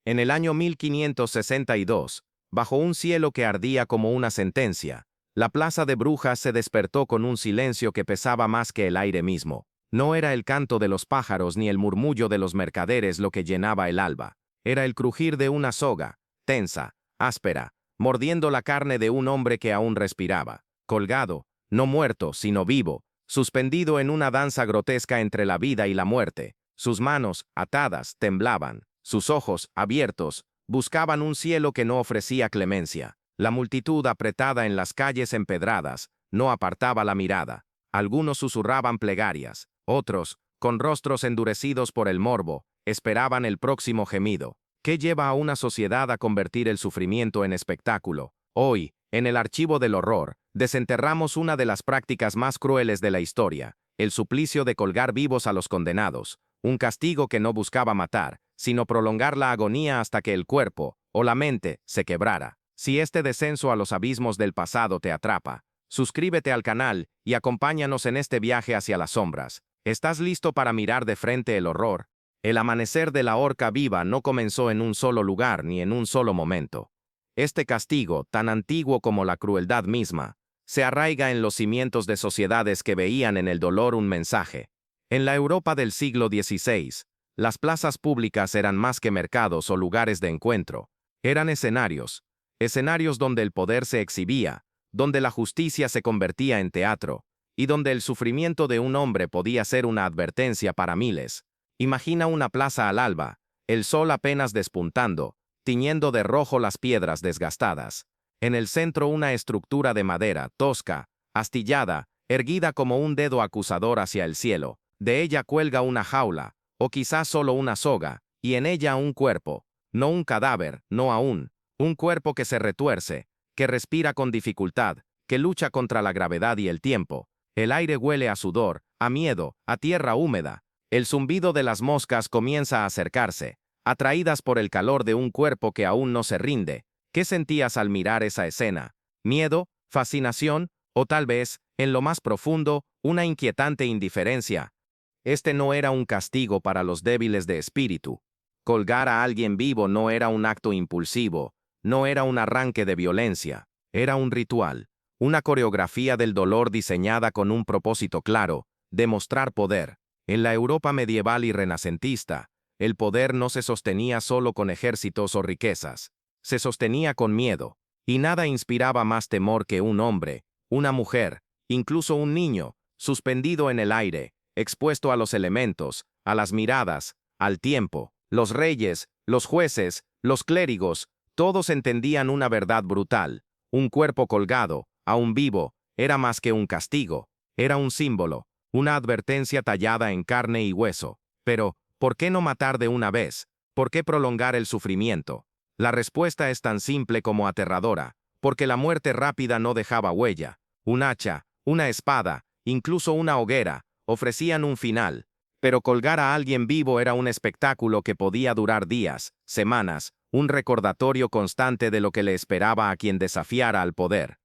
En el año 1562, bajo un cielo que ardía como una sentencia, la plaza de Brujas se despertó con un silencio que pesaba más que el aire mismo. No era el canto de los pájaros ni el murmullo de los mercaderes lo que llenaba el alba. Era el crujir de una soga, tensa, áspera, mordiendo la carne de un hombre que aún respiraba, colgado, no muerto, sino vivo, suspendido en una danza grotesca entre la vida y la muerte. Sus manos, atadas, temblaban, sus ojos, abiertos, buscaban un cielo que no ofrecía clemencia. La multitud apretada en las calles empedradas no apartaba la mirada. Algunos susurraban plegarias, otros, con rostros endurecidos por el morbo, esperaban el próximo gemido. ¿Qué lleva a una sociedad a convertir el sufrimiento en espectáculo? Hoy, en el archivo del horror, desenterramos una de las prácticas más crueles de la historia, el suplicio de colgar vivos a los condenados, un castigo que no buscaba matar, sino prolongar la agonía hasta que el cuerpo, o la mente, se quebrara. Si este descenso a los abismos del pasado te atrapa, suscríbete al canal y acompáñanos en este viaje hacia las sombras. ¿Estás listo para mirar de frente el horror? El amanecer de la horca viva no comenzó en un solo lugar ni en un solo momento. Este castigo, tan antiguo como la crueldad misma, se arraiga en los cimientos de sociedades que veían en el dolor un mensaje. En la Europa del siglo XVI, las plazas públicas eran más que mercados o lugares de encuentro. Eran escenarios donde el poder se exhibía, donde la justicia se convertía en teatro, y donde el sufrimiento de un hombre podía ser una advertencia para miles. Imagina una plaza al alba, el sol apenas despuntando, tiñendo de rojo las piedras desgastadas. En el centro una estructura de madera, tosca, astillada, erguida como un dedo acusador hacia el cielo. De ella cuelga una jaula, o quizás solo una soga, y en ella un cuerpo, no un cadáver, no aún, un cuerpo que se retuerce, que respira con dificultad, que lucha contra la gravedad y el tiempo. El aire huele a sudor, a miedo, a tierra húmeda. El zumbido de las moscas comienza a acercarse, atraídas por el calor de un cuerpo que aún no se rinde. ¿Qué sentías al mirar esa escena? ¿Miedo? ¿Fascinación? O tal vez, en lo más profundo, una inquietante indiferencia. Este no era un castigo para los débiles de espíritu. Colgar a alguien vivo no era un acto impulsivo, no era un arranque de violencia, era un ritual, una coreografía del dolor diseñada con un propósito claro, demostrar poder. En la Europa medieval y renacentista, el poder no se sostenía solo con ejércitos o riquezas, se sostenía con miedo, y nada inspiraba más temor que un hombre, una mujer, incluso un niño, suspendido en el aire, expuesto a los elementos, a las miradas, al tiempo. Los reyes, los jueces, los clérigos, todos entendían una verdad brutal. Un cuerpo colgado, aún vivo, era más que un castigo, era un símbolo, una advertencia tallada en carne y hueso. Pero, ¿por qué no matar de una vez? ¿Por qué prolongar el sufrimiento? La respuesta es tan simple como aterradora, porque la muerte rápida no dejaba huella. Un hacha, una espada, incluso una hoguera, ofrecían un final. Pero colgar a alguien vivo era un espectáculo que podía durar días, semanas, un recordatorio constante de lo que le esperaba a quien desafiara al poder.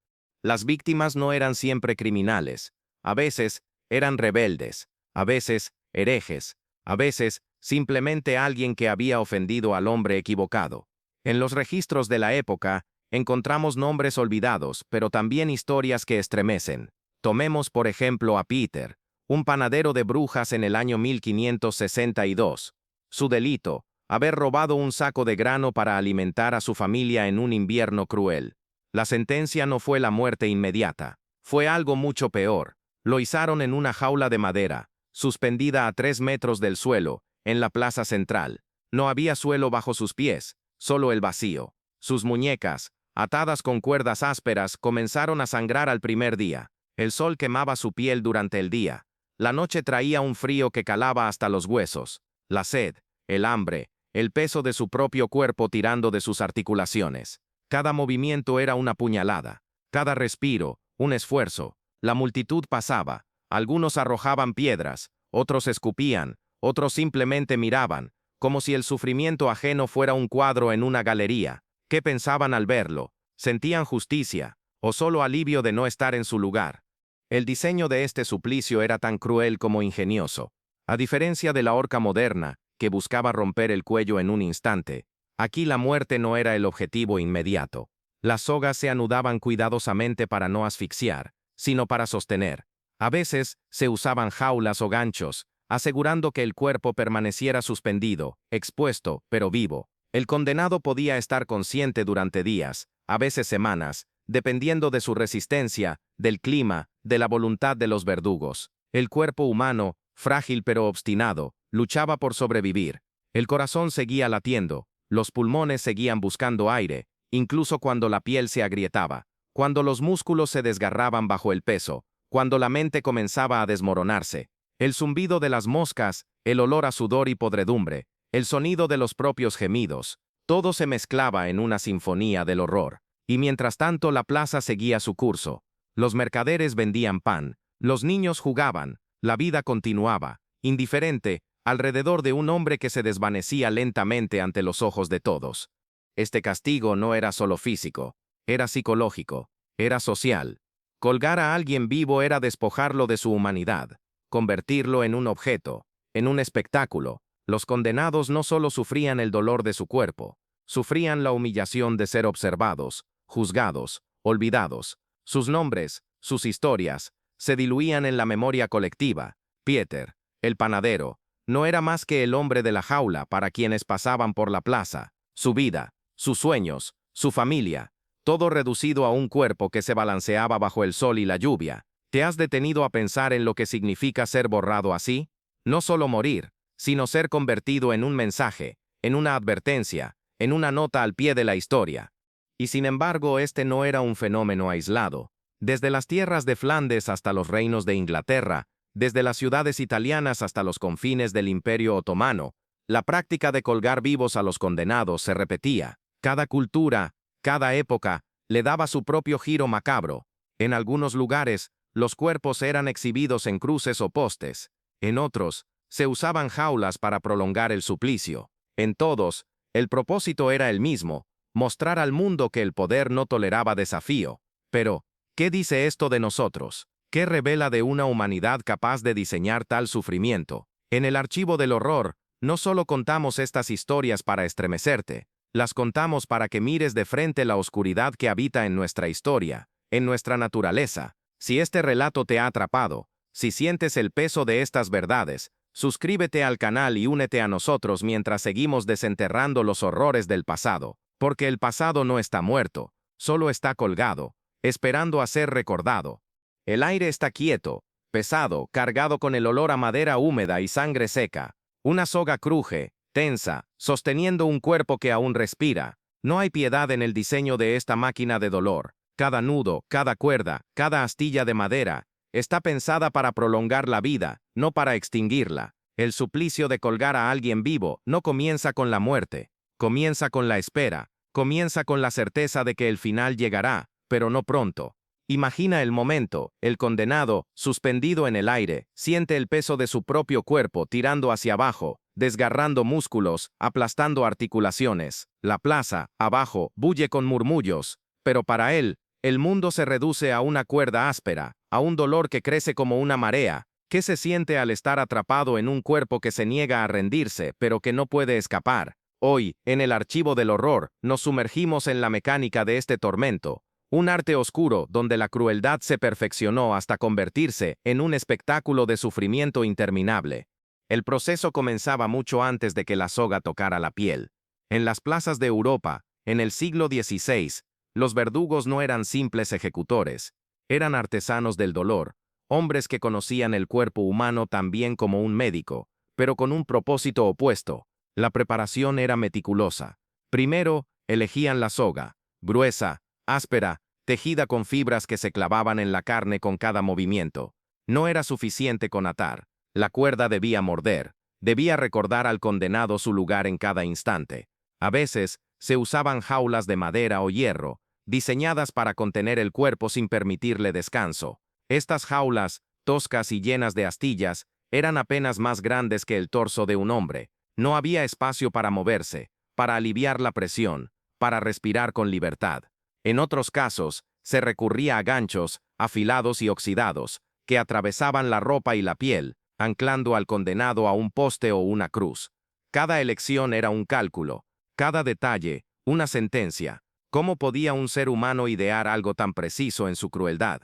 Las víctimas no eran siempre criminales. A veces, eran rebeldes. A veces, herejes. A veces, simplemente alguien que había ofendido al hombre equivocado. En los registros de la época, encontramos nombres olvidados, pero también historias que estremecen. Tomemos por ejemplo a Peter, un panadero de Brujas en el año 1562. Su delito, haber robado un saco de grano para alimentar a su familia en un invierno cruel. La sentencia no fue la muerte inmediata, fue algo mucho peor. Lo izaron en una jaula de madera, suspendida a 3 metros del suelo, en la plaza central. No había suelo bajo sus pies, solo el vacío. Sus muñecas, atadas con cuerdas ásperas, comenzaron a sangrar al primer día. El sol quemaba su piel durante el día. La noche traía un frío que calaba hasta los huesos. La sed, el hambre, el peso de su propio cuerpo tirando de sus articulaciones. Cada movimiento era una puñalada. Cada respiro, un esfuerzo. La multitud pasaba. Algunos arrojaban piedras, otros escupían, otros simplemente miraban, como si el sufrimiento ajeno fuera un cuadro en una galería. ¿Qué pensaban al verlo? ¿Sentían justicia, o solo alivio de no estar en su lugar? El diseño de este suplicio era tan cruel como ingenioso. A diferencia de la horca moderna, que buscaba romper el cuello en un instante, Aquí la muerte no era el objetivo inmediato. Las sogas se anudaban cuidadosamente para no asfixiar, sino para sostener. A veces, se usaban jaulas o ganchos, asegurando que el cuerpo permaneciera suspendido, expuesto, pero vivo. El condenado podía estar consciente durante días, a veces semanas, dependiendo de su resistencia, del clima, de la voluntad de los verdugos. El cuerpo humano, frágil pero obstinado, luchaba por sobrevivir. El corazón seguía latiendo, los pulmones seguían buscando aire, incluso cuando la piel se agrietaba, cuando los músculos se desgarraban bajo el peso, cuando la mente comenzaba a desmoronarse. El zumbido de las moscas, el olor a sudor y podredumbre, el sonido de los propios gemidos, todo se mezclaba en una sinfonía del horror. Y mientras tanto la plaza seguía su curso. Los mercaderes vendían pan, los niños jugaban, la vida continuaba, indiferente, alrededor de un hombre que se desvanecía lentamente ante los ojos de todos. Este castigo no era solo físico, era psicológico, era social. Colgar a alguien vivo era despojarlo de su humanidad, convertirlo en un objeto, en un espectáculo. Los condenados no solo sufrían el dolor de su cuerpo, sufrían la humillación de ser observados, juzgados, olvidados. Sus nombres, sus historias, se diluían en la memoria colectiva. Pieter, el panadero, no era más que el hombre de la jaula para quienes pasaban por la plaza. Su vida, sus sueños, su familia, todo reducido a un cuerpo que se balanceaba bajo el sol y la lluvia. ¿Te has detenido a pensar en lo que significa ser borrado así? No solo morir, sino ser convertido en un mensaje, en una advertencia, en una nota al pie de la historia. Y sin embargo, este no era un fenómeno aislado. Desde las tierras de Flandes hasta los reinos de Inglaterra, desde las ciudades italianas hasta los confines del Imperio Otomano, la práctica de colgar vivos a los condenados se repetía. Cada cultura, cada época, le daba su propio giro macabro. En algunos lugares, los cuerpos eran exhibidos en cruces o postes. En otros, se usaban jaulas para prolongar el suplicio. En todos, el propósito era el mismo: mostrar al mundo que el poder no toleraba desafío. Pero, ¿qué dice esto de nosotros? ¿Qué revela de una humanidad capaz de diseñar tal sufrimiento? En el archivo del horror, no solo contamos estas historias para estremecerte, las contamos para que mires de frente la oscuridad que habita en nuestra historia, en nuestra naturaleza. Si este relato te ha atrapado, si sientes el peso de estas verdades, suscríbete al canal y únete a nosotros mientras seguimos desenterrando los horrores del pasado, porque el pasado no está muerto, solo está colgado, esperando a ser recordado. El aire está quieto, pesado, cargado con el olor a madera húmeda y sangre seca. Una soga cruje, tensa, sosteniendo un cuerpo que aún respira. No hay piedad en el diseño de esta máquina de dolor. Cada nudo, cada cuerda, cada astilla de madera, está pensada para prolongar la vida, no para extinguirla. El suplicio de colgar a alguien vivo no comienza con la muerte, comienza con la espera, comienza con la certeza de que el final llegará, pero no pronto. Imagina el momento: el condenado, suspendido en el aire, siente el peso de su propio cuerpo tirando hacia abajo, desgarrando músculos, aplastando articulaciones. La plaza, abajo, bulle con murmullos, pero para él, el mundo se reduce a una cuerda áspera, a un dolor que crece como una marea. ¿Qué se siente al estar atrapado en un cuerpo que se niega a rendirse, pero que no puede escapar? Hoy, en el archivo del horror, nos sumergimos en la mecánica de este tormento. Un arte oscuro donde la crueldad se perfeccionó hasta convertirse en un espectáculo de sufrimiento interminable. El proceso comenzaba mucho antes de que la soga tocara la piel. En las plazas de Europa, en el siglo XVI, los verdugos no eran simples ejecutores, eran artesanos del dolor, hombres que conocían el cuerpo humano tan bien como un médico, pero con un propósito opuesto. La preparación era meticulosa. Primero, elegían la soga, gruesa, áspera, tejida con fibras que se clavaban en la carne con cada movimiento. No era suficiente con atar. La cuerda debía morder, debía recordar al condenado su lugar en cada instante. A veces, se usaban jaulas de madera o hierro, diseñadas para contener el cuerpo sin permitirle descanso. Estas jaulas, toscas y llenas de astillas, eran apenas más grandes que el torso de un hombre. No había espacio para moverse, para aliviar la presión, para respirar con libertad. En otros casos, se recurría a ganchos, afilados y oxidados, que atravesaban la ropa y la piel, anclando al condenado a un poste o una cruz. Cada elección era un cálculo. Cada detalle, una sentencia. ¿Cómo podía un ser humano idear algo tan preciso en su crueldad?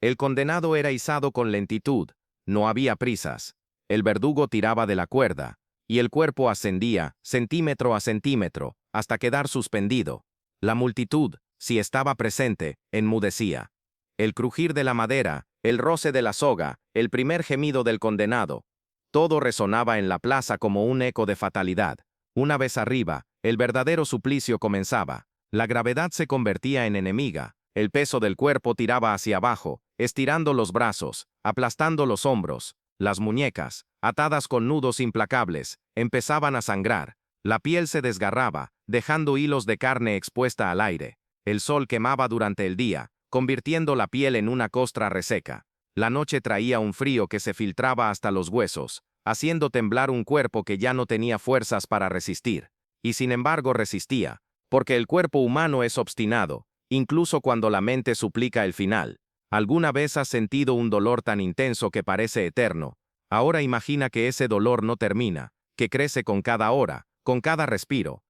El condenado era izado con lentitud, no había prisas. El verdugo tiraba de la cuerda, y el cuerpo ascendía, centímetro a centímetro, hasta quedar suspendido. La multitud, si estaba presente, enmudecía. El crujir de la madera, el roce de la soga, el primer gemido del condenado. Todo resonaba en la plaza como un eco de fatalidad. Una vez arriba, el verdadero suplicio comenzaba. La gravedad se convertía en enemiga. El peso del cuerpo tiraba hacia abajo, estirando los brazos, aplastando los hombros. Las muñecas, atadas con nudos implacables, empezaban a sangrar. La piel se desgarraba, dejando hilos de carne expuesta al aire. El sol quemaba durante el día, convirtiendo la piel en una costra reseca. La noche traía un frío que se filtraba hasta los huesos, haciendo temblar un cuerpo que ya no tenía fuerzas para resistir. Y sin embargo resistía, porque el cuerpo humano es obstinado, incluso cuando la mente suplica el final. ¿Alguna vez has sentido un dolor tan intenso que parece eterno? Ahora imagina que ese dolor no termina, que crece con cada hora, con cada respiro.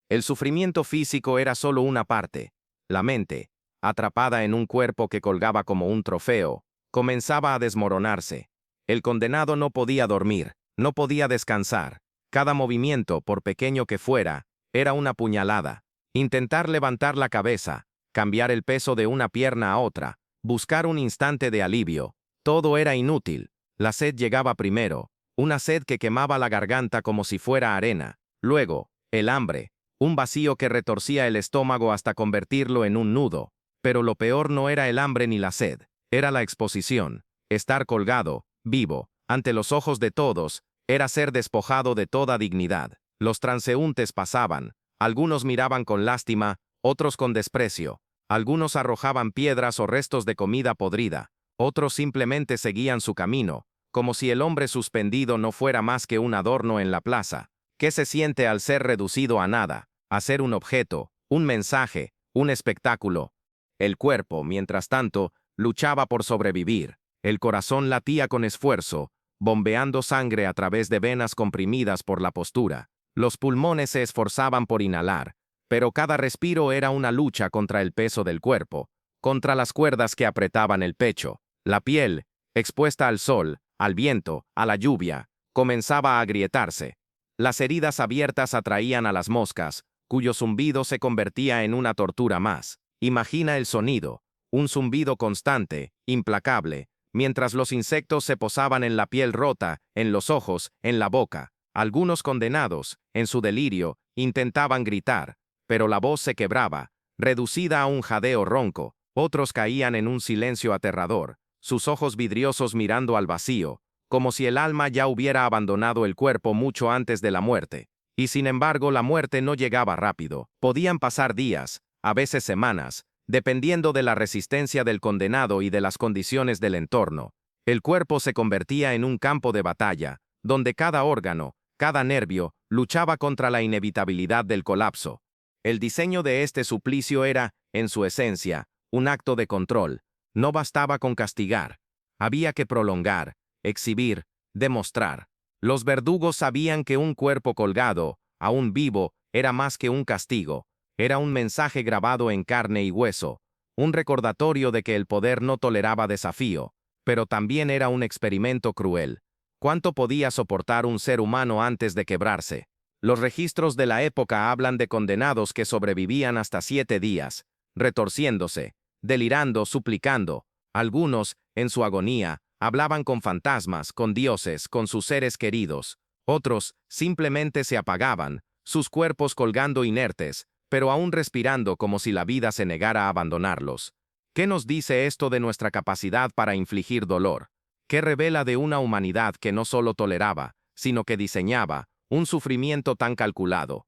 El sufrimiento físico era solo una parte. La mente, atrapada en un cuerpo que colgaba como un trofeo, comenzaba a desmoronarse. El condenado no podía dormir, no podía descansar. Cada movimiento, por pequeño que fuera, era una puñalada. Intentar levantar la cabeza, cambiar el peso de una pierna a otra, buscar un instante de alivio, todo era inútil. La sed llegaba primero, una sed que quemaba la garganta como si fuera arena. Luego, el hambre, un vacío que retorcía el estómago hasta convertirlo en un nudo. Pero lo peor no era el hambre ni la sed, era la exposición. Estar colgado, vivo, ante los ojos de todos, era ser despojado de toda dignidad. Los transeúntes pasaban, algunos miraban con lástima, otros con desprecio. Algunos arrojaban piedras o restos de comida podrida, otros simplemente seguían su camino, como si el hombre suspendido no fuera más que un adorno en la plaza. ¿Qué se siente al ser reducido a nada, a ser un objeto, un mensaje, un espectáculo? El cuerpo, mientras tanto, luchaba por sobrevivir. El corazón latía con esfuerzo, bombeando sangre a través de venas comprimidas por la postura. Los pulmones se esforzaban por inhalar, pero cada respiro era una lucha contra el peso del cuerpo, contra las cuerdas que apretaban el pecho. La piel, expuesta al sol, al viento, a la lluvia, comenzaba a agrietarse. Las heridas abiertas atraían a las moscas, cuyo zumbido se convertía en una tortura más. Imagina el sonido, un zumbido constante, implacable, mientras los insectos se posaban en la piel rota, en los ojos, en la boca. Algunos condenados, en su delirio, intentaban gritar, pero la voz se quebraba, reducida a un jadeo ronco. Otros caían en un silencio aterrador, sus ojos vidriosos mirando al vacío, como si el alma ya hubiera abandonado el cuerpo mucho antes de la muerte. Y sin embargo la muerte no llegaba rápido. Podían pasar días, a veces semanas, dependiendo de la resistencia del condenado y de las condiciones del entorno. El cuerpo se convertía en un campo de batalla, donde cada órgano, cada nervio, luchaba contra la inevitabilidad del colapso. El diseño de este suplicio era, en su esencia, un acto de control. No bastaba con castigar. Había que prolongar, exhibir, demostrar. Los verdugos sabían que un cuerpo colgado, aún vivo, era más que un castigo. Era un mensaje grabado en carne y hueso, un recordatorio de que el poder no toleraba desafío, pero también era un experimento cruel. ¿Cuánto podía soportar un ser humano antes de quebrarse? Los registros de la época hablan de condenados que sobrevivían hasta 7 días, retorciéndose, delirando, suplicando. Algunos, en su agonía, hablaban con fantasmas, con dioses, con sus seres queridos. Otros, simplemente se apagaban, sus cuerpos colgando inertes, pero aún respirando como si la vida se negara a abandonarlos. ¿Qué nos dice esto de nuestra capacidad para infligir dolor? ¿Qué revela de una humanidad que no solo toleraba, sino que diseñaba, un sufrimiento tan calculado?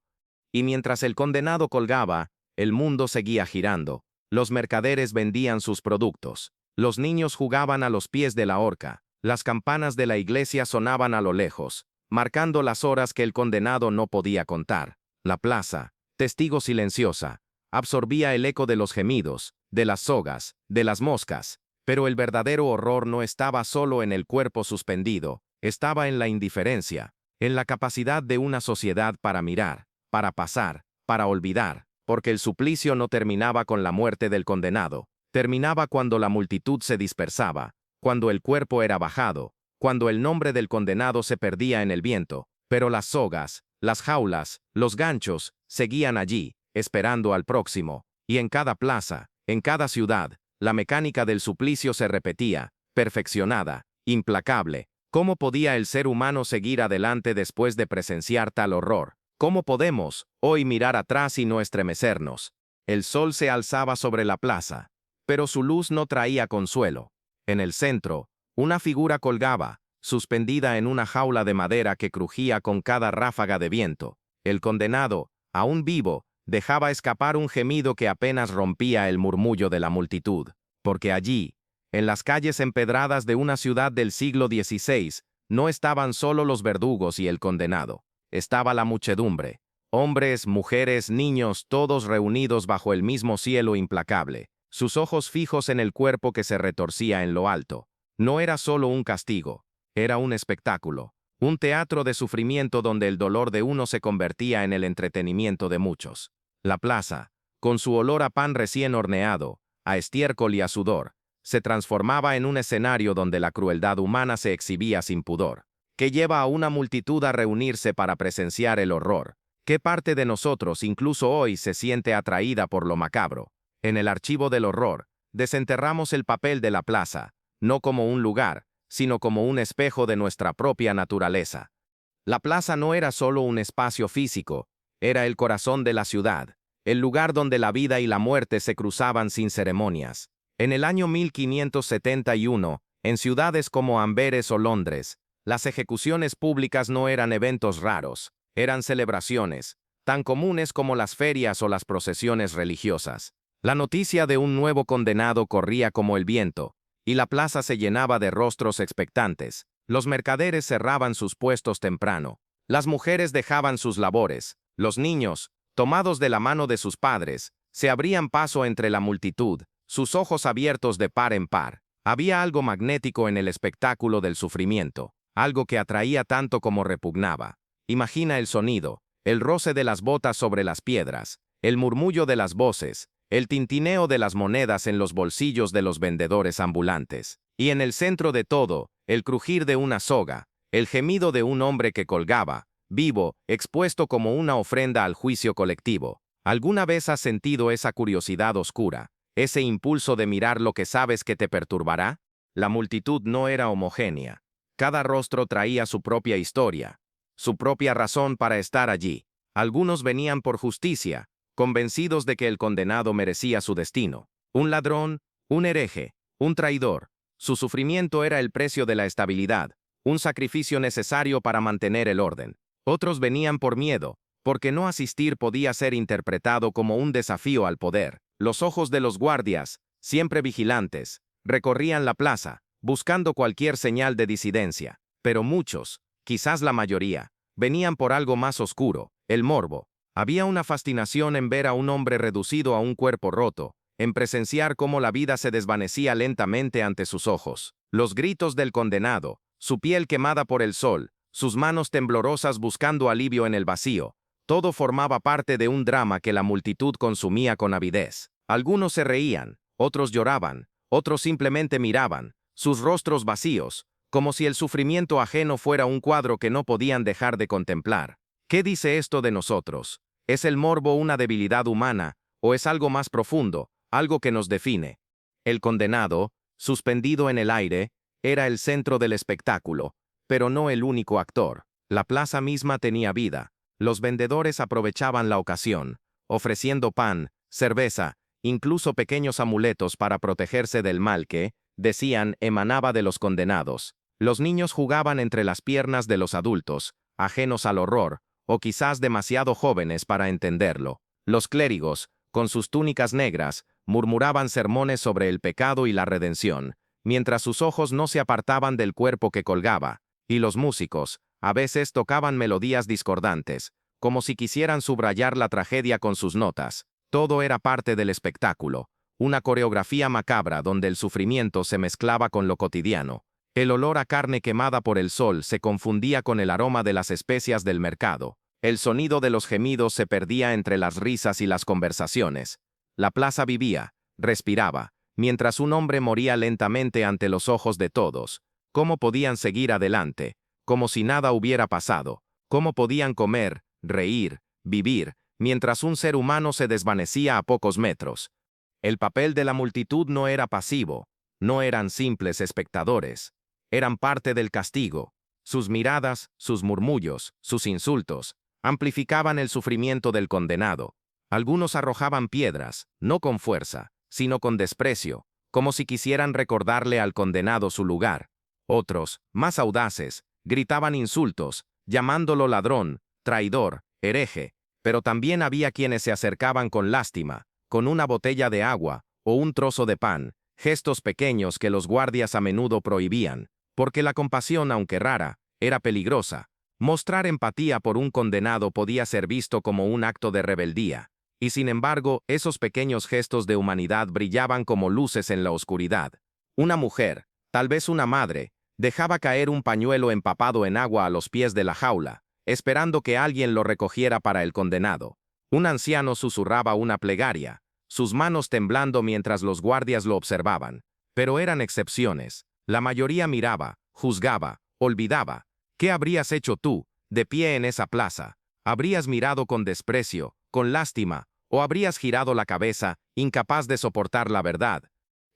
Y mientras el condenado colgaba, el mundo seguía girando. Los mercaderes vendían sus productos. Los niños jugaban a los pies de la horca. Las campanas de la iglesia sonaban a lo lejos, marcando las horas que el condenado no podía contar. La plaza, testigo silenciosa, absorbía el eco de los gemidos, de las sogas, de las moscas. Pero el verdadero horror no estaba solo en el cuerpo suspendido, estaba en la indiferencia, en la capacidad de una sociedad para mirar, para pasar, para olvidar, porque el suplicio no terminaba con la muerte del condenado, terminaba cuando la multitud se dispersaba, cuando el cuerpo era bajado, cuando el nombre del condenado se perdía en el viento, pero las sogas, las jaulas, los ganchos, seguían allí, esperando al próximo, y en cada plaza, en cada ciudad, la mecánica del suplicio se repetía, perfeccionada, implacable. ¿Cómo podía el ser humano seguir adelante después de presenciar tal horror? ¿Cómo podemos, hoy, mirar atrás y no estremecernos? El sol se alzaba sobre la plaza, pero su luz no traía consuelo. En el centro, una figura colgaba, suspendida en una jaula de madera que crujía con cada ráfaga de viento. El condenado, aún vivo, dejaba escapar un gemido que apenas rompía el murmullo de la multitud, porque allí, en las calles empedradas de una ciudad del siglo XVI, no estaban solo los verdugos y el condenado. Estaba la muchedumbre, hombres, mujeres, niños, todos reunidos bajo el mismo cielo implacable, sus ojos fijos en el cuerpo que se retorcía en lo alto. No era solo un castigo, era un espectáculo, un teatro de sufrimiento donde el dolor de uno se convertía en el entretenimiento de muchos. La plaza, con su olor a pan recién horneado, a estiércol y a sudor, se transformaba en un escenario donde la crueldad humana se exhibía sin pudor. ¿Qué lleva a una multitud a reunirse para presenciar el horror? ¿Qué parte de nosotros, incluso hoy, se siente atraída por lo macabro? En el archivo del horror, desenterramos el papel de la plaza, no como un lugar, sino como un espejo de nuestra propia naturaleza. La plaza no era solo un espacio físico, era el corazón de la ciudad, el lugar donde la vida y la muerte se cruzaban sin ceremonias. En el año 1571, en ciudades como Amberes o Londres, las ejecuciones públicas no eran eventos raros, eran celebraciones, tan comunes como las ferias o las procesiones religiosas. La noticia de un nuevo condenado corría como el viento, y la plaza se llenaba de rostros expectantes. Los mercaderes cerraban sus puestos temprano, las mujeres dejaban sus labores, los niños, tomados de la mano de sus padres, se abrían paso entre la multitud, sus ojos abiertos de par en par. Había algo magnético en el espectáculo del sufrimiento, algo que atraía tanto como repugnaba. Imagina el sonido, el roce de las botas sobre las piedras, el murmullo de las voces, el tintineo de las monedas en los bolsillos de los vendedores ambulantes. Y en el centro de todo, el crujir de una soga, el gemido de un hombre que colgaba, vivo, expuesto como una ofrenda al juicio colectivo. ¿Alguna vez has sentido esa curiosidad oscura, ese impulso de mirar lo que sabes que te perturbará? La multitud no era homogénea. Cada rostro traía su propia historia, su propia razón para estar allí. Algunos venían por justicia, convencidos de que el condenado merecía su destino. Un ladrón, un hereje, un traidor. Su sufrimiento era el precio de la estabilidad, un sacrificio necesario para mantener el orden. Otros venían por miedo, porque no asistir podía ser interpretado como un desafío al poder. Los ojos de los guardias, siempre vigilantes, recorrían la plaza, buscando cualquier señal de disidencia. Pero muchos, quizás la mayoría, venían por algo más oscuro, el morbo. Había una fascinación en ver a un hombre reducido a un cuerpo roto, en presenciar cómo la vida se desvanecía lentamente ante sus ojos. Los gritos del condenado, su piel quemada por el sol, sus manos temblorosas buscando alivio en el vacío, todo formaba parte de un drama que la multitud consumía con avidez. Algunos se reían, otros lloraban, otros simplemente miraban, sus rostros vacíos, como si el sufrimiento ajeno fuera un cuadro que no podían dejar de contemplar. ¿Qué dice esto de nosotros? ¿Es el morbo una debilidad humana, o es algo más profundo, algo que nos define? El condenado, suspendido en el aire, era el centro del espectáculo, pero no el único actor. La plaza misma tenía vida. Los vendedores aprovechaban la ocasión, ofreciendo pan, cerveza, incluso pequeños amuletos para protegerse del mal que, decían, emanaba de los condenados. Los niños jugaban entre las piernas de los adultos, ajenos al horror, o quizás demasiado jóvenes para entenderlo. Los clérigos, con sus túnicas negras, murmuraban sermones sobre el pecado y la redención, mientras sus ojos no se apartaban del cuerpo que colgaba, y los músicos, a veces tocaban melodías discordantes, como si quisieran subrayar la tragedia con sus notas. Todo era parte del espectáculo, una coreografía macabra donde el sufrimiento se mezclaba con lo cotidiano. El olor a carne quemada por el sol se confundía con el aroma de las especias del mercado. El sonido de los gemidos se perdía entre las risas y las conversaciones. La plaza vivía, respiraba, mientras un hombre moría lentamente ante los ojos de todos. ¿Cómo podían seguir adelante? Como si nada hubiera pasado. ¿Cómo podían comer, reír, vivir, mientras un ser humano se desvanecía a pocos metros? El papel de la multitud no era pasivo, no eran simples espectadores. Eran parte del castigo. Sus miradas, sus murmullos, sus insultos, amplificaban el sufrimiento del condenado. Algunos arrojaban piedras, no con fuerza, sino con desprecio, como si quisieran recordarle al condenado su lugar. Otros, más audaces, gritaban insultos, llamándolo ladrón, traidor, hereje, pero también había quienes se acercaban con lástima, con una botella de agua o un trozo de pan, gestos pequeños que los guardias a menudo prohibían, porque la compasión, aunque rara, era peligrosa. Mostrar empatía por un condenado podía ser visto como un acto de rebeldía, y sin embargo, esos pequeños gestos de humanidad brillaban como luces en la oscuridad. Una mujer, tal vez una madre, dejaba caer un pañuelo empapado en agua a los pies de la jaula, esperando que alguien lo recogiera para el condenado. Un anciano susurraba una plegaria, sus manos temblando mientras los guardias lo observaban. Pero eran excepciones. La mayoría miraba, juzgaba, olvidaba. ¿Qué habrías hecho tú, de pie en esa plaza? ¿Habrías mirado con desprecio, con lástima, o habrías girado la cabeza, incapaz de soportar la verdad?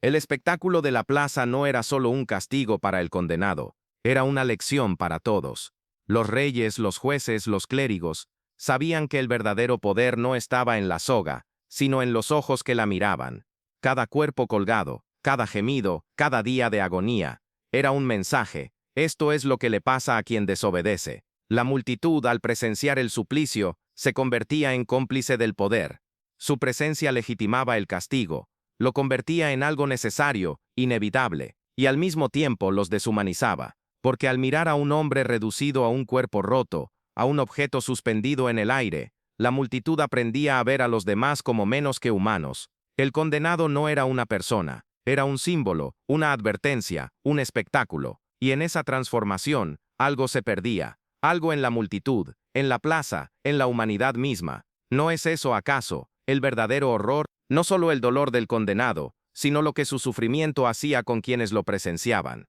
El espectáculo de la plaza no era solo un castigo para el condenado, era una lección para todos. Los reyes, los jueces, los clérigos, sabían que el verdadero poder no estaba en la soga, sino en los ojos que la miraban. Cada cuerpo colgado, cada gemido, cada día de agonía, era un mensaje. Esto es lo que le pasa a quien desobedece. La multitud, al presenciar el suplicio, se convertía en cómplice del poder. Su presencia legitimaba el castigo, lo convertía en algo necesario, inevitable, y al mismo tiempo los deshumanizaba, porque al mirar a un hombre reducido a un cuerpo roto, a un objeto suspendido en el aire, la multitud aprendía a ver a los demás como menos que humanos. El condenado no era una persona, era un símbolo, una advertencia, un espectáculo. Y en esa transformación, algo se perdía, algo en la multitud, en la plaza, en la humanidad misma. ¿No es eso acaso el verdadero horror? No solo el dolor del condenado, sino lo que su sufrimiento hacía con quienes lo presenciaban.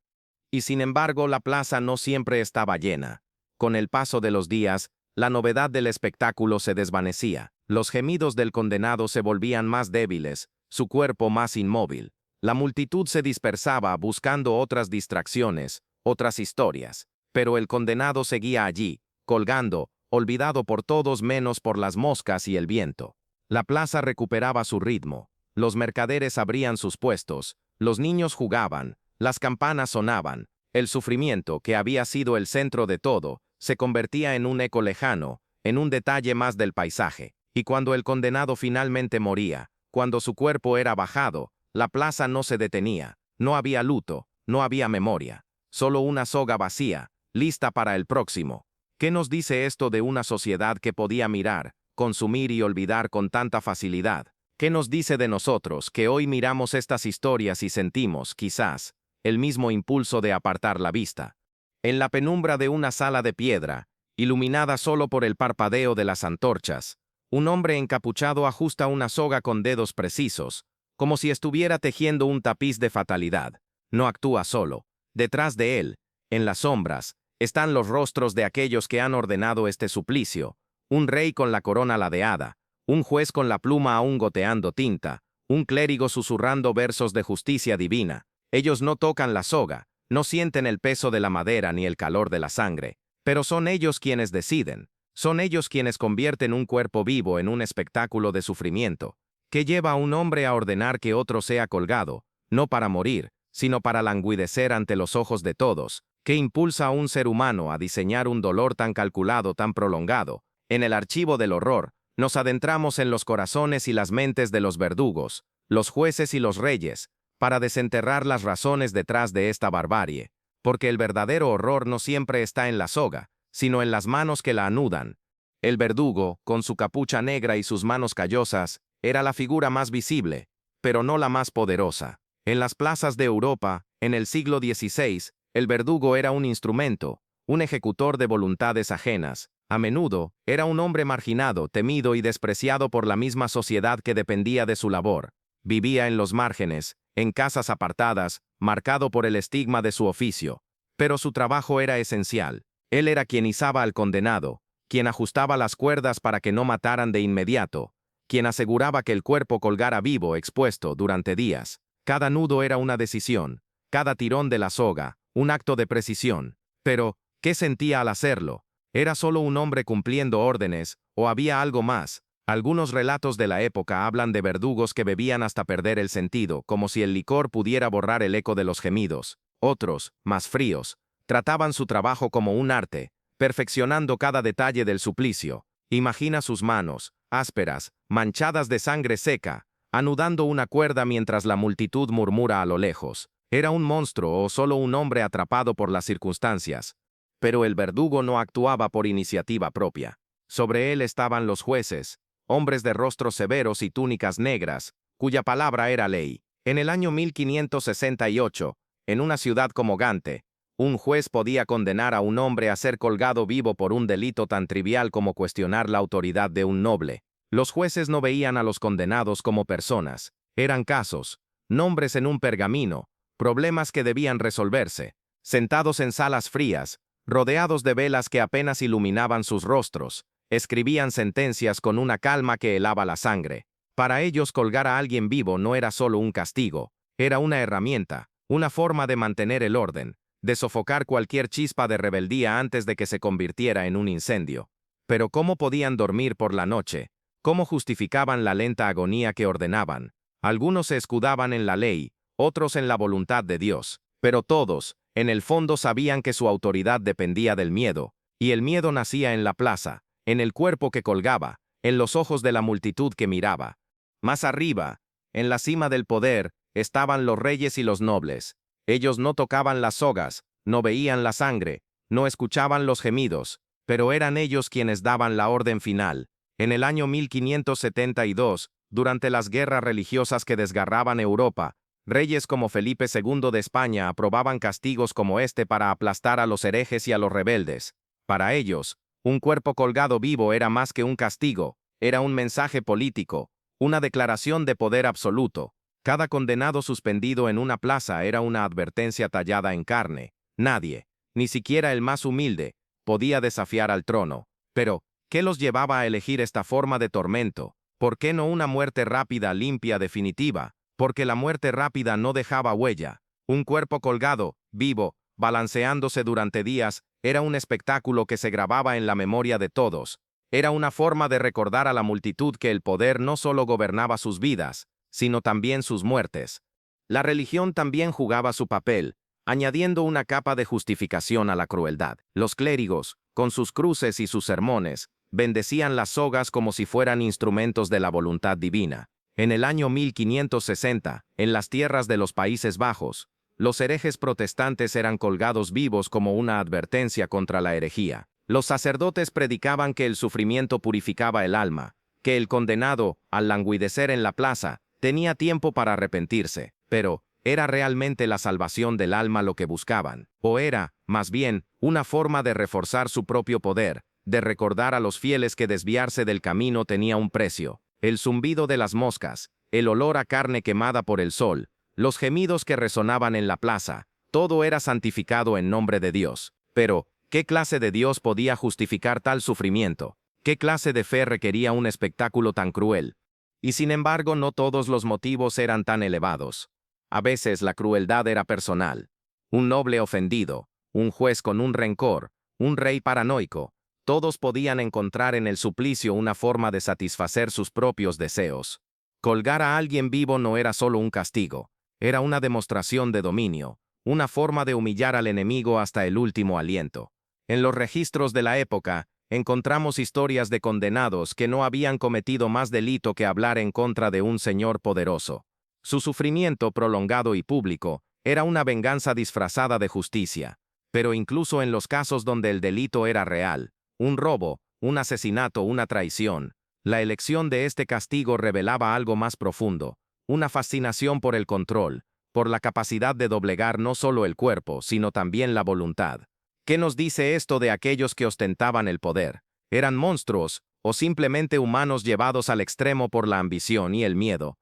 Y sin embargo, la plaza no siempre estaba llena. Con el paso de los días, la novedad del espectáculo se desvanecía. Los gemidos del condenado se volvían más débiles, su cuerpo más inmóvil. La multitud se dispersaba buscando otras distracciones, otras historias, pero el condenado seguía allí, colgando, olvidado por todos menos por las moscas y el viento. La plaza recuperaba su ritmo, los mercaderes abrían sus puestos, los niños jugaban, las campanas sonaban, el sufrimiento, que había sido el centro de todo, se convertía en un eco lejano, en un detalle más del paisaje, y cuando el condenado finalmente moría, cuando su cuerpo era bajado, la plaza no se detenía, no había luto, no había memoria, solo una soga vacía, lista para el próximo. ¿Qué nos dice esto de una sociedad que podía mirar, consumir y olvidar con tanta facilidad? ¿Qué nos dice de nosotros que hoy miramos estas historias y sentimos, quizás, el mismo impulso de apartar la vista? En la penumbra de una sala de piedra, iluminada solo por el parpadeo de las antorchas, un hombre encapuchado ajusta una soga con dedos precisos, como si estuviera tejiendo un tapiz de fatalidad. No actúa solo. Detrás de él, en las sombras, están los rostros de aquellos que han ordenado este suplicio, un rey con la corona ladeada, un juez con la pluma aún goteando tinta, un clérigo susurrando versos de justicia divina. Ellos no tocan la soga, no sienten el peso de la madera ni el calor de la sangre, pero son ellos quienes deciden, son ellos quienes convierten un cuerpo vivo en un espectáculo de sufrimiento, que lleva a un hombre a ordenar que otro sea colgado, no para morir, sino para languidecer ante los ojos de todos, que impulsa a un ser humano a diseñar un dolor tan calculado, tan prolongado. En el archivo del horror, nos adentramos en los corazones y las mentes de los verdugos, los jueces y los reyes, para desenterrar las razones detrás de esta barbarie, porque el verdadero horror no siempre está en la soga, sino en las manos que la anudan. El verdugo, con su capucha negra y sus manos callosas, era la figura más visible, pero no la más poderosa. En las plazas de Europa, en el siglo XVI, el verdugo era un instrumento, un ejecutor de voluntades ajenas, A menudo, era un hombre marginado, temido y despreciado por la misma sociedad que dependía de su labor. Vivía en los márgenes, en casas apartadas, marcado por el estigma de su oficio. Pero su trabajo era esencial. Él era quien izaba al condenado, quien ajustaba las cuerdas para que no mataran de inmediato, quien aseguraba que el cuerpo colgara vivo, expuesto, durante días. Cada nudo era una decisión, cada tirón de la soga, un acto de precisión. Pero, ¿qué sentía al hacerlo? ¿Era solo un hombre cumpliendo órdenes, o había algo más? Algunos relatos de la época hablan de verdugos que bebían hasta perder el sentido, como si el licor pudiera borrar el eco de los gemidos. Otros, más fríos, trataban su trabajo como un arte, perfeccionando cada detalle del suplicio. Imagina sus manos, ásperas, manchadas de sangre seca, anudando una cuerda mientras la multitud murmura a lo lejos. ¿Era un monstruo o solo un hombre atrapado por las circunstancias? Pero el verdugo no actuaba por iniciativa propia. Sobre él estaban los jueces, hombres de rostros severos y túnicas negras, cuya palabra era ley. En el año 1568, en una ciudad como Gante, un juez podía condenar a un hombre a ser colgado vivo por un delito tan trivial como cuestionar la autoridad de un noble. Los jueces no veían a los condenados como personas, eran casos, nombres en un pergamino, problemas que debían resolverse. Sentados en salas frías, rodeados de velas que apenas iluminaban sus rostros, escribían sentencias con una calma que helaba la sangre. Para ellos colgar a alguien vivo no era solo un castigo, era una herramienta, una forma de mantener el orden, de sofocar cualquier chispa de rebeldía antes de que se convirtiera en un incendio. Pero ¿cómo podían dormir por la noche? ¿Cómo justificaban la lenta agonía que ordenaban? Algunos se escudaban en la ley, otros en la voluntad de Dios, pero todos, en el fondo sabían que su autoridad dependía del miedo, y el miedo nacía en la plaza, en el cuerpo que colgaba, en los ojos de la multitud que miraba. Más arriba, en la cima del poder, estaban los reyes y los nobles. Ellos no tocaban las sogas, no veían la sangre, no escuchaban los gemidos, pero eran ellos quienes daban la orden final. En el año 1572, durante las guerras religiosas que desgarraban Europa, reyes como Felipe II de España aprobaban castigos como este para aplastar a los herejes y a los rebeldes. Para ellos, un cuerpo colgado vivo era más que un castigo, era un mensaje político, una declaración de poder absoluto. Cada condenado suspendido en una plaza era una advertencia tallada en carne. Nadie, ni siquiera el más humilde, podía desafiar al trono. Pero, ¿qué los llevaba a elegir esta forma de tormento? ¿Por qué no una muerte rápida, limpia, definitiva? Porque la muerte rápida no dejaba huella. Un cuerpo colgado, vivo, balanceándose durante días, era un espectáculo que se grababa en la memoria de todos. Era una forma de recordar a la multitud que el poder no solo gobernaba sus vidas, sino también sus muertes. La religión también jugaba su papel, añadiendo una capa de justificación a la crueldad. Los clérigos, con sus cruces y sus sermones, bendecían las sogas como si fueran instrumentos de la voluntad divina. En el año 1560, en las tierras de los Países Bajos, los herejes protestantes eran colgados vivos como una advertencia contra la herejía. Los sacerdotes predicaban que el sufrimiento purificaba el alma, que el condenado, al languidecer en la plaza, tenía tiempo para arrepentirse. Pero, ¿era realmente la salvación del alma lo que buscaban? ¿O era, más bien, una forma de reforzar su propio poder, de recordar a los fieles que desviarse del camino tenía un precio? El zumbido de las moscas, el olor a carne quemada por el sol, los gemidos que resonaban en la plaza, todo era santificado en nombre de Dios. Pero, ¿qué clase de Dios podía justificar tal sufrimiento? ¿Qué clase de fe requería un espectáculo tan cruel? Y sin embargo, no todos los motivos eran tan elevados. A veces la crueldad era personal. Un noble ofendido, un juez con un rencor, un rey paranoico, todos podían encontrar en el suplicio una forma de satisfacer sus propios deseos. Colgar a alguien vivo no era solo un castigo, era una demostración de dominio, una forma de humillar al enemigo hasta el último aliento. En los registros de la época, encontramos historias de condenados que no habían cometido más delito que hablar en contra de un señor poderoso. Su sufrimiento prolongado y público era una venganza disfrazada de justicia. Pero incluso en los casos donde el delito era real, un robo, un asesinato, una traición, la elección de este castigo revelaba algo más profundo, una fascinación por el control, por la capacidad de doblegar no solo el cuerpo, sino también la voluntad. ¿Qué nos dice esto de aquellos que ostentaban el poder? ¿Eran monstruos o simplemente humanos llevados al extremo por la ambición y el miedo?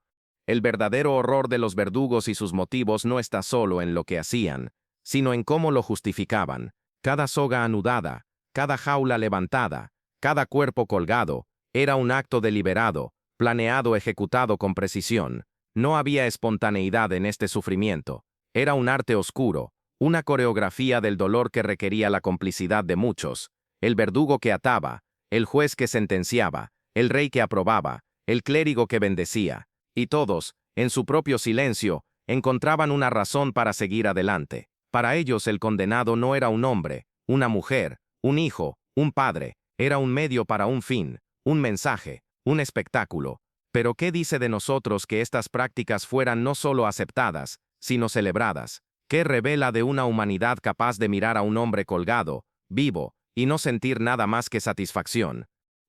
El verdadero horror de los verdugos y sus motivos no está solo en lo que hacían, sino en cómo lo justificaban. Cada soga anudada, cada jaula levantada, cada cuerpo colgado, era un acto deliberado, planeado, ejecutado con precisión. No había espontaneidad en este sufrimiento. Era un arte oscuro, una coreografía del dolor que requería la complicidad de muchos. El verdugo que ataba, el juez que sentenciaba, el rey que aprobaba, el clérigo que bendecía. Y todos, en su propio silencio, encontraban una razón para seguir adelante. Para ellos el condenado no era un hombre, una mujer, un hijo, un padre, era un medio para un fin, un mensaje, un espectáculo. Pero ¿qué dice de nosotros que estas prácticas fueran no solo aceptadas, sino celebradas? ¿Qué revela de una humanidad capaz de mirar a un hombre colgado, vivo, y no sentir nada más que satisfacción?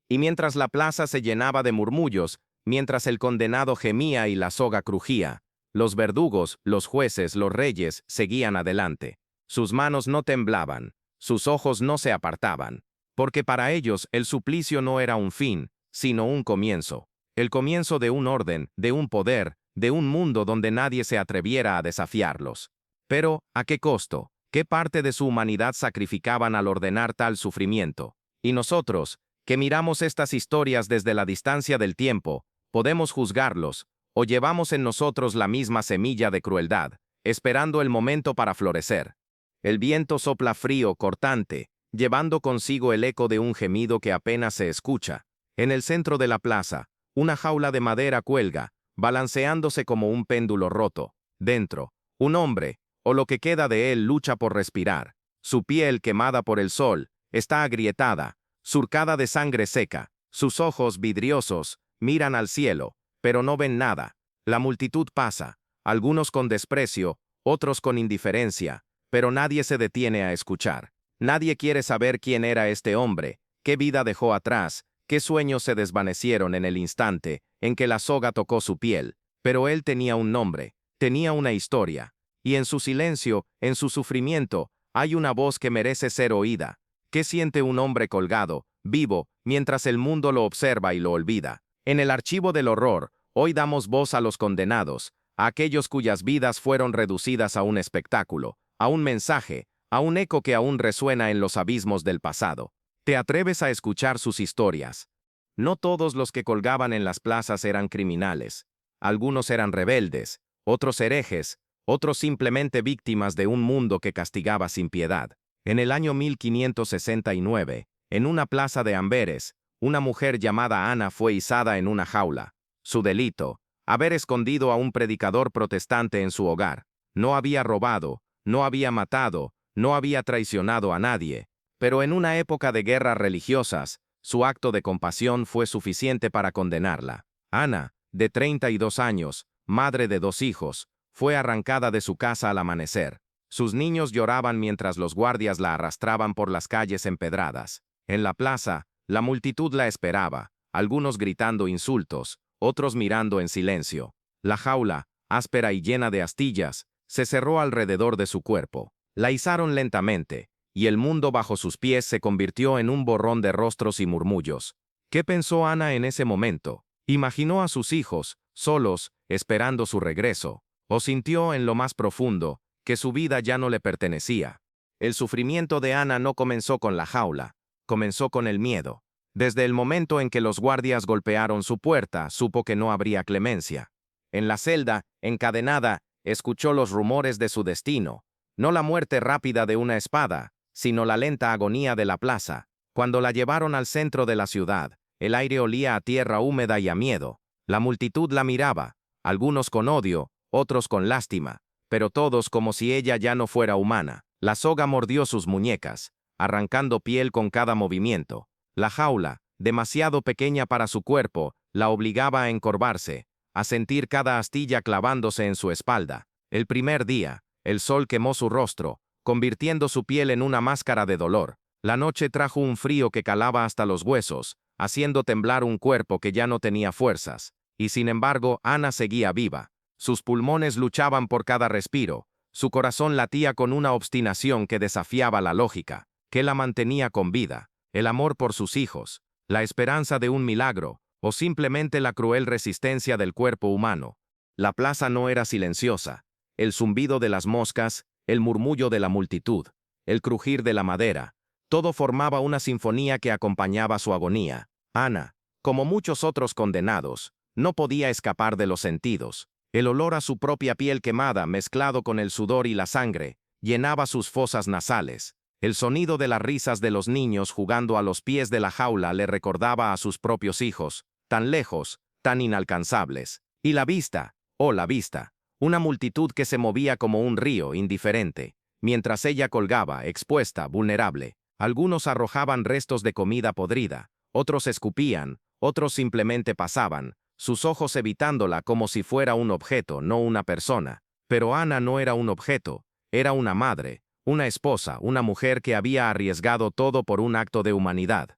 Y mientras la plaza se llenaba de murmullos, mientras el condenado gemía y la soga crujía, los verdugos, los jueces, los reyes, seguían adelante. Sus manos no temblaban, sus ojos no se apartaban, porque para ellos el suplicio no era un fin, sino un comienzo. El comienzo de un orden, de un poder, de un mundo donde nadie se atreviera a desafiarlos. Pero, ¿a qué costo? ¿Qué parte de su humanidad sacrificaban al ordenar tal sufrimiento? Y nosotros, que miramos estas historias desde la distancia del tiempo, podemos juzgarlos, o llevamos en nosotros la misma semilla de crueldad, esperando el momento para florecer. El viento sopla frío, cortante, llevando consigo el eco de un gemido que apenas se escucha. En el centro de la plaza, una jaula de madera cuelga, balanceándose como un péndulo roto. Dentro, un hombre, o lo que queda de él, lucha por respirar. Su piel, quemada por el sol, está agrietada, surcada de sangre seca. Sus ojos, vidriosos, miran al cielo, pero no ven nada. La multitud pasa, algunos con desprecio, otros con indiferencia, pero nadie se detiene a escuchar. Nadie quiere saber quién era este hombre, qué vida dejó atrás, qué sueños se desvanecieron en el instante en que la soga tocó su piel. Pero él tenía un nombre, tenía una historia, y en su silencio, en su sufrimiento, hay una voz que merece ser oída. ¿Qué siente un hombre colgado, vivo, mientras el mundo lo observa y lo olvida? En el archivo del horror, hoy damos voz a los condenados, a aquellos cuyas vidas fueron reducidas a un espectáculo, a un mensaje, a un eco que aún resuena en los abismos del pasado. ¿Te atreves a escuchar sus historias? No todos los que colgaban en las plazas eran criminales. Algunos eran rebeldes, otros herejes, otros simplemente víctimas de un mundo que castigaba sin piedad. En el año 1569, en una plaza de Amberes, una mujer llamada Ana fue izada en una jaula. Su delito, haber escondido a un predicador protestante en su hogar. No había robado, no había matado, no había traicionado a nadie. Pero en una época de guerras religiosas, su acto de compasión fue suficiente para condenarla. Ana, de 32 años, madre de 2 hijos, fue arrancada de su casa al amanecer. Sus niños lloraban mientras los guardias la arrastraban por las calles empedradas. En la plaza, la multitud la esperaba, algunos gritando insultos, otros mirando en silencio. La jaula, áspera y llena de astillas, se cerró alrededor de su cuerpo. La izaron lentamente, y el mundo bajo sus pies se convirtió en un borrón de rostros y murmullos. ¿Qué pensó Ana en ese momento? ¿Imaginó a sus hijos, solos, esperando su regreso? ¿O sintió en lo más profundo que su vida ya no le pertenecía? El sufrimiento de Ana no comenzó con la jaula, comenzó con el miedo. Desde el momento en que los guardias golpearon su puerta, supo que no habría clemencia. En la celda, encadenada, escuchó los rumores de su destino, no la muerte rápida de una espada, sino la lenta agonía de la plaza. Cuando la llevaron al centro de la ciudad, el aire olía a tierra húmeda y a miedo. La multitud la miraba, algunos con odio, otros con lástima, pero todos como si ella ya no fuera humana. La soga mordió sus muñecas, arrancando piel con cada movimiento. La jaula, demasiado pequeña para su cuerpo, la obligaba a encorvarse, a sentir cada astilla clavándose en su espalda. El primer día, el sol quemó su rostro, convirtiendo su piel en una máscara de dolor. La noche trajo un frío que calaba hasta los huesos, haciendo temblar un cuerpo que ya no tenía fuerzas. Y sin embargo, Ana seguía viva. Sus pulmones luchaban por cada respiro, su corazón latía con una obstinación que desafiaba la lógica, que la mantenía con vida. el amor por sus hijos, la esperanza de un milagro, o simplemente la cruel resistencia del cuerpo humano. La plaza no era silenciosa. El zumbido de las moscas, el murmullo de la multitud, el crujir de la madera, todo formaba una sinfonía que acompañaba su agonía. Ana, como muchos otros condenados, no podía escapar de los sentidos. El olor a su propia piel quemada, mezclado con el sudor y la sangre, llenaba sus fosas nasales. El sonido de las risas de los niños jugando a los pies de la jaula le recordaba a sus propios hijos, tan lejos, tan inalcanzables. Y la vista, oh la vista, una multitud que se movía como un río indiferente, mientras ella colgaba, expuesta, vulnerable. Algunos arrojaban restos de comida podrida, otros escupían, otros simplemente pasaban, sus ojos evitándola como si fuera un objeto, no una persona. Pero Ana no era un objeto, era una madre, una esposa, una mujer que había arriesgado todo por un acto de humanidad.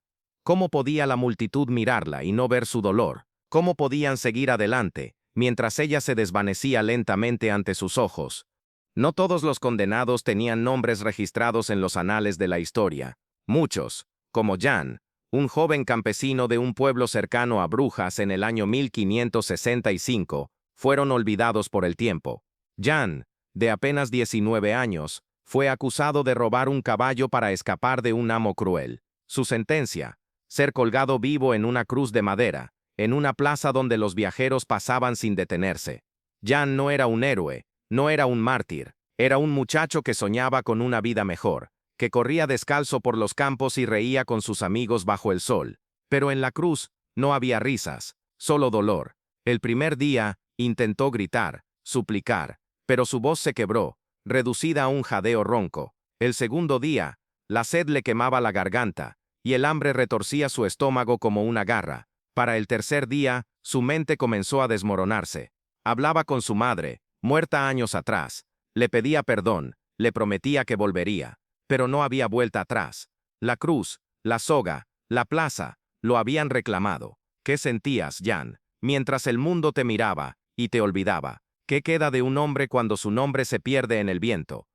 ¿Cómo podía la multitud mirarla y no ver su dolor? ¿Cómo podían seguir adelante, mientras ella se desvanecía lentamente ante sus ojos? No todos los condenados tenían nombres registrados en los anales de la historia. Muchos, como Jan, un joven campesino de un pueblo cercano a Brujas en el año 1565, fueron olvidados por el tiempo. Jan, de apenas 19 años, fue acusado de robar un caballo para escapar de un amo cruel. Su sentencia: ser colgado vivo en una cruz de madera, en una plaza donde los viajeros pasaban sin detenerse. Jan no era un héroe, no era un mártir, era un muchacho que soñaba con una vida mejor, que corría descalzo por los campos y reía con sus amigos bajo el sol. Pero en la cruz no había risas, solo dolor. El primer día intentó gritar, suplicar, pero su voz se quebró, reducida a un jadeo ronco. El segundo día, la sed le quemaba la garganta, y el hambre retorcía su estómago como una garra. Para el tercer día, su mente comenzó a desmoronarse. Hablaba con su madre, muerta años atrás, le pedía perdón, le prometía que volvería, pero no había vuelta atrás. La cruz, la soga, la plaza, lo habían reclamado. ¿Qué sentías, Jan, mientras el mundo te miraba y te olvidaba? ¿Qué queda de un hombre cuando su nombre se pierde en el viento?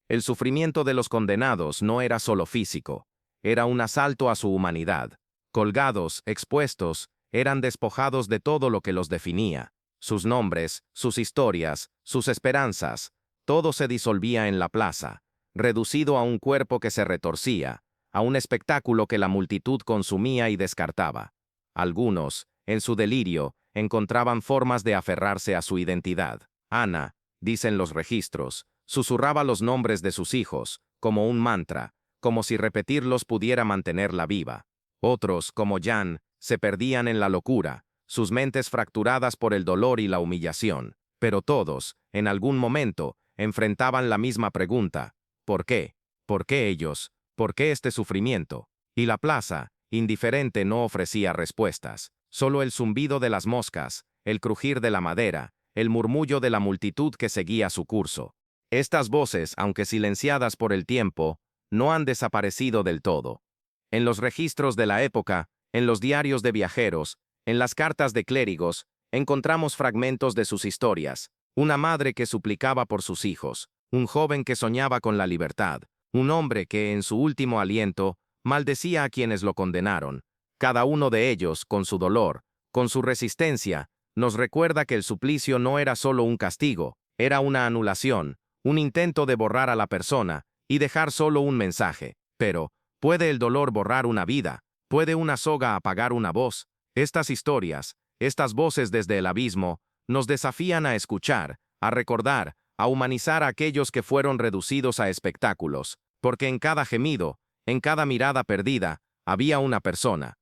El sufrimiento de los condenados no era solo físico, era un asalto a su humanidad. Colgados, expuestos, eran despojados de todo lo que los definía. Sus nombres, sus historias, sus esperanzas, todo se disolvía en la plaza, reducido a un cuerpo que se retorcía, a un espectáculo que la multitud consumía y descartaba. Algunos, en su delirio, encontraban formas de aferrarse a su identidad. Ana, dicen los registros, susurraba los nombres de sus hijos, como un mantra, como si repetirlos pudiera mantenerla viva. Otros, como Jan, se perdían en la locura, sus mentes fracturadas por el dolor y la humillación. Pero todos, en algún momento, enfrentaban la misma pregunta: ¿por qué? ¿Por qué ellos? ¿Por qué este sufrimiento? Y la plaza, indiferente, no ofrecía respuestas. Solo el zumbido de las moscas, el crujir de la madera, el murmullo de la multitud que seguía su curso. Estas voces, aunque silenciadas por el tiempo, no han desaparecido del todo. En los registros de la época, en los diarios de viajeros, en las cartas de clérigos, encontramos fragmentos de sus historias. Una madre que suplicaba por sus hijos, un joven que soñaba con la libertad, un hombre que, en su último aliento, maldecía a quienes lo condenaron. Cada uno de ellos, con su dolor, con su resistencia, nos recuerda que el suplicio no era solo un castigo, era una anulación, un intento de borrar a la persona y dejar solo un mensaje. Pero, ¿puede el dolor borrar una vida? ¿Puede una soga apagar una voz? Estas historias, estas voces desde el abismo, nos desafían a escuchar, a recordar, a humanizar a aquellos que fueron reducidos a espectáculos, porque en cada gemido, en cada mirada perdida, había una persona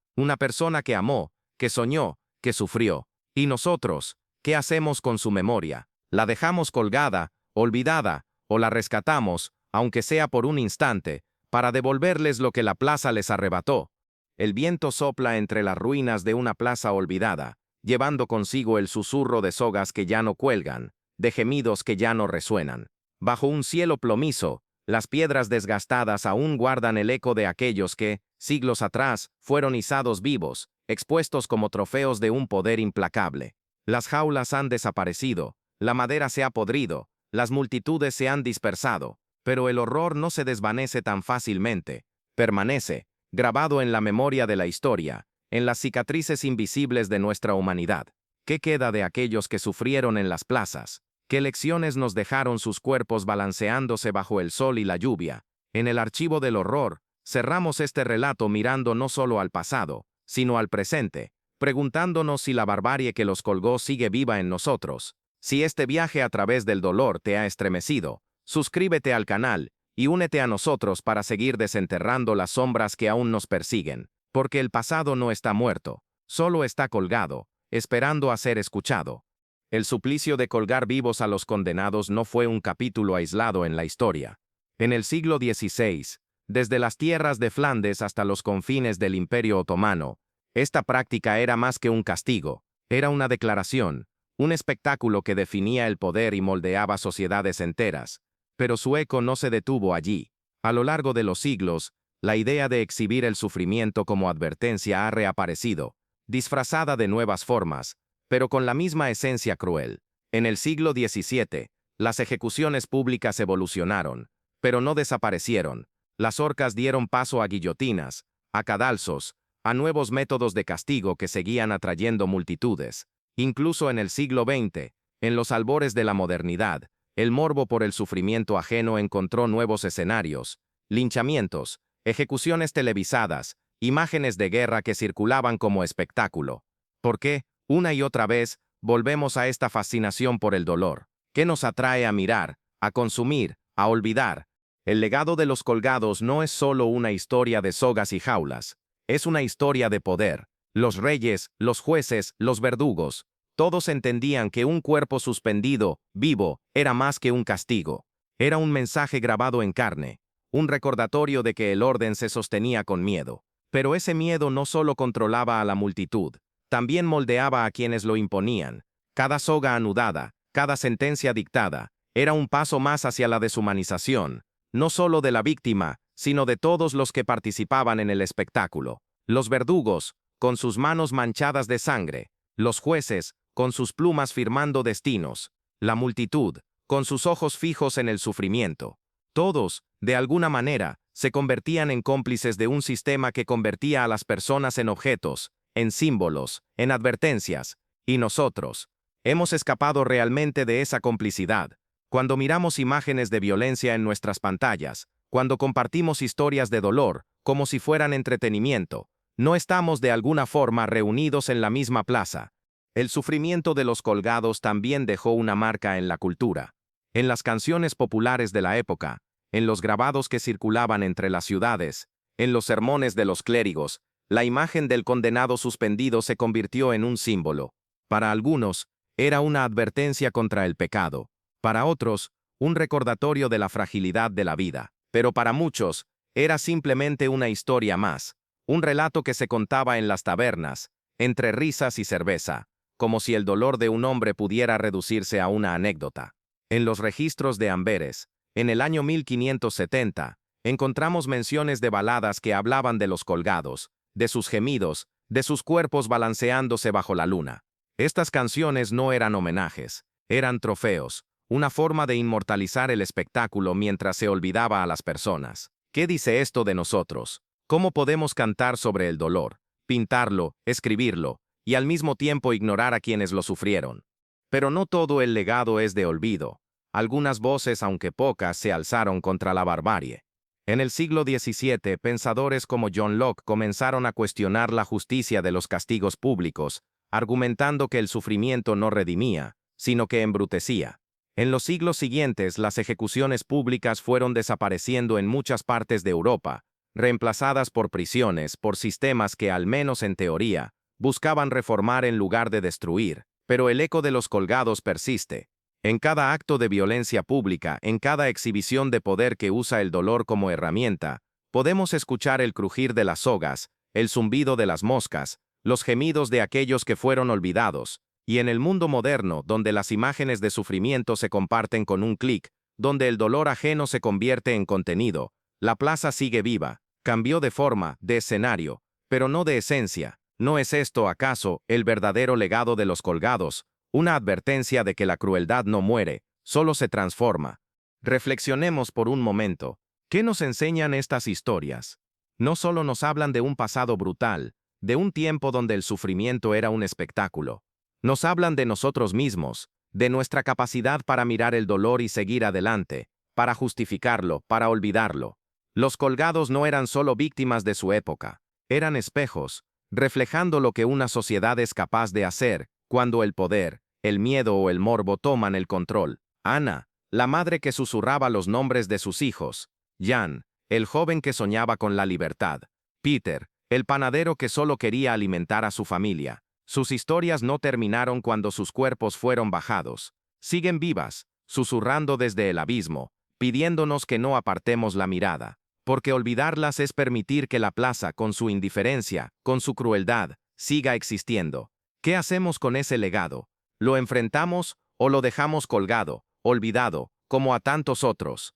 que amó, que soñó, que sufrió. ¿Y nosotros, qué hacemos con su memoria? ¿La dejamos colgada, olvidada, o la rescatamos, aunque sea por un instante, para devolverles lo que la plaza les arrebató? El viento sopla entre las ruinas de una plaza olvidada, llevando consigo el susurro de sogas que ya no cuelgan, de gemidos que ya no resuenan. Bajo un cielo plomizo, las piedras desgastadas aún guardan el eco de aquellos que, siglos atrás, fueron izados vivos, expuestos como trofeos de un poder implacable. Las jaulas han desaparecido, la madera se ha podrido, las multitudes se han dispersado, pero el horror no se desvanece tan fácilmente, permanece, grabado en la memoria de la historia, en las cicatrices invisibles de nuestra humanidad. ¿Qué queda de aquellos que sufrieron en las plazas? ¿Qué lecciones nos dejaron sus cuerpos balanceándose bajo el sol y la lluvia? En el archivo del horror, cerramos este relato mirando no solo al pasado, sino al presente, preguntándonos si la barbarie que los colgó sigue viva en nosotros. Si este viaje a través del dolor te ha estremecido, suscríbete al canal y únete a nosotros para seguir desenterrando las sombras que aún nos persiguen, porque el pasado no está muerto, solo está colgado, esperando a ser escuchado. El suplicio de colgar vivos a los condenados no fue un capítulo aislado en la historia. En el siglo XVI, desde las tierras de Flandes hasta los confines del Imperio Otomano, esta práctica era más que un castigo, era una declaración, un espectáculo que definía el poder y moldeaba sociedades enteras. Pero su eco no se detuvo allí. A lo largo de los siglos, la idea de exhibir el sufrimiento como advertencia ha reaparecido, disfrazada de nuevas formas, pero con la misma esencia cruel. En el siglo XVII, las ejecuciones públicas evolucionaron, pero no desaparecieron. Las horcas dieron paso a guillotinas, a cadalsos, a nuevos métodos de castigo que seguían atrayendo multitudes. Incluso en el siglo XX, en los albores de la modernidad, el morbo por el sufrimiento ajeno encontró nuevos escenarios, linchamientos, ejecuciones televisadas, imágenes de guerra que circulaban como espectáculo. ¿Por qué, una y otra vez, volvemos a esta fascinación por el dolor? ¿Qué nos atrae a mirar, a consumir, a olvidar? El legado de los colgados no es solo una historia de sogas y jaulas, es una historia de poder. Los reyes, los jueces, los verdugos, todos entendían que un cuerpo suspendido, vivo, era más que un castigo. Era un mensaje grabado en carne, un recordatorio de que el orden se sostenía con miedo. Pero ese miedo no solo controlaba a la multitud, también moldeaba a quienes lo imponían. Cada soga anudada, cada sentencia dictada, era un paso más hacia la deshumanización, no solo de la víctima, sino de todos los que participaban en el espectáculo. Los verdugos, con sus manos manchadas de sangre, los jueces, con sus plumas firmando destinos, la multitud, con sus ojos fijos en el sufrimiento. Todos, de alguna manera, se convertían en cómplices de un sistema que convertía a las personas en objetos, en símbolos, en advertencias. Y nosotros, hemos escapado realmente de esa complicidad. Cuando miramos imágenes de violencia en nuestras pantallas, cuando compartimos historias de dolor, como si fueran entretenimiento, no estamos de alguna forma reunidos en la misma plaza. El sufrimiento de los colgados también dejó una marca en la cultura. En las canciones populares de la época, en los grabados que circulaban entre las ciudades, en los sermones de los clérigos, la imagen del condenado suspendido se convirtió en un símbolo. Para algunos, era una advertencia contra el pecado. Para otros, un recordatorio de la fragilidad de la vida. Pero para muchos, era simplemente una historia más. Un relato que se contaba en las tabernas, entre risas y cerveza, como si el dolor de un hombre pudiera reducirse a una anécdota. En los registros de Amberes, en el año 1570, encontramos menciones de baladas que hablaban de los colgados, de sus gemidos, de sus cuerpos balanceándose bajo la luna. Estas canciones no eran homenajes, eran trofeos, una forma de inmortalizar el espectáculo mientras se olvidaba a las personas. ¿Qué dice esto de nosotros? ¿Cómo podemos cantar sobre el dolor, pintarlo, escribirlo, y al mismo tiempo ignorar a quienes lo sufrieron? Pero no todo el legado es de olvido. Algunas voces, aunque pocas, se alzaron contra la barbarie. En el siglo XVII, pensadores como John Locke comenzaron a cuestionar la justicia de los castigos públicos, argumentando que el sufrimiento no redimía, sino que embrutecía. En los siglos siguientes, las ejecuciones públicas fueron desapareciendo en muchas partes de Europa, reemplazadas por prisiones, por sistemas que, al menos en teoría, buscaban reformar en lugar de destruir. Pero el eco de los colgados persiste. En cada acto de violencia pública, en cada exhibición de poder que usa el dolor como herramienta, podemos escuchar el crujir de las sogas, el zumbido de las moscas, los gemidos de aquellos que fueron olvidados. Y en el mundo moderno, donde las imágenes de sufrimiento se comparten con un clic, donde el dolor ajeno se convierte en contenido, la plaza sigue viva, cambió de forma, de escenario, pero no de esencia. ¿No es esto, acaso, el verdadero legado de los colgados? Una advertencia de que la crueldad no muere, solo se transforma. Reflexionemos por un momento. ¿Qué nos enseñan estas historias? No solo nos hablan de un pasado brutal, de un tiempo donde el sufrimiento era un espectáculo. Nos hablan de nosotros mismos, de nuestra capacidad para mirar el dolor y seguir adelante, para justificarlo, para olvidarlo. Los colgados no eran solo víctimas de su época, eran espejos, reflejando lo que una sociedad es capaz de hacer cuando el poder, el miedo o el morbo toman el control. Ana, la madre que susurraba los nombres de sus hijos. Jan, el joven que soñaba con la libertad. Peter, el panadero que solo quería alimentar a su familia. Sus historias no terminaron cuando sus cuerpos fueron bajados. Siguen vivas, susurrando desde el abismo, pidiéndonos que no apartemos la mirada, porque olvidarlas es permitir que la plaza, con su indiferencia, con su crueldad, siga existiendo. ¿Qué hacemos con ese legado? ¿Lo enfrentamos o lo dejamos colgado, olvidado, como a tantos otros?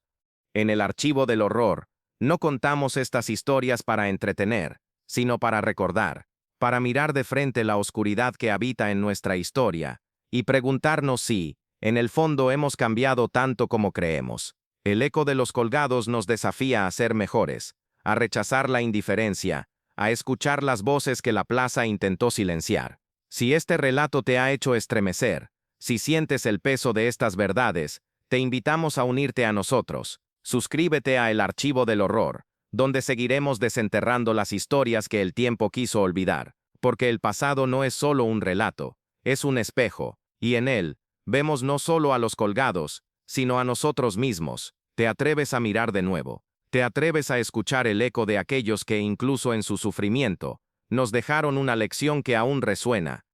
En el archivo del horror, no contamos estas historias para entretener, sino para recordar, para mirar de frente la oscuridad que habita en nuestra historia, y preguntarnos si, en el fondo, hemos cambiado tanto como creemos. El eco de los colgados nos desafía a ser mejores, a rechazar la indiferencia, a escuchar las voces que la plaza intentó silenciar. Si este relato te ha hecho estremecer, si sientes el peso de estas verdades, te invitamos a unirte a nosotros. Suscríbete a El Archivo del Horror, donde seguiremos desenterrando las historias que el tiempo quiso olvidar, porque el pasado no es solo un relato, es un espejo, y en él, vemos no solo a los colgados, sino a nosotros mismos. ¿Te atreves a mirar de nuevo? ¿Te atreves a escuchar el eco de aquellos que, incluso en su sufrimiento, nos dejaron una lección que aún resuena?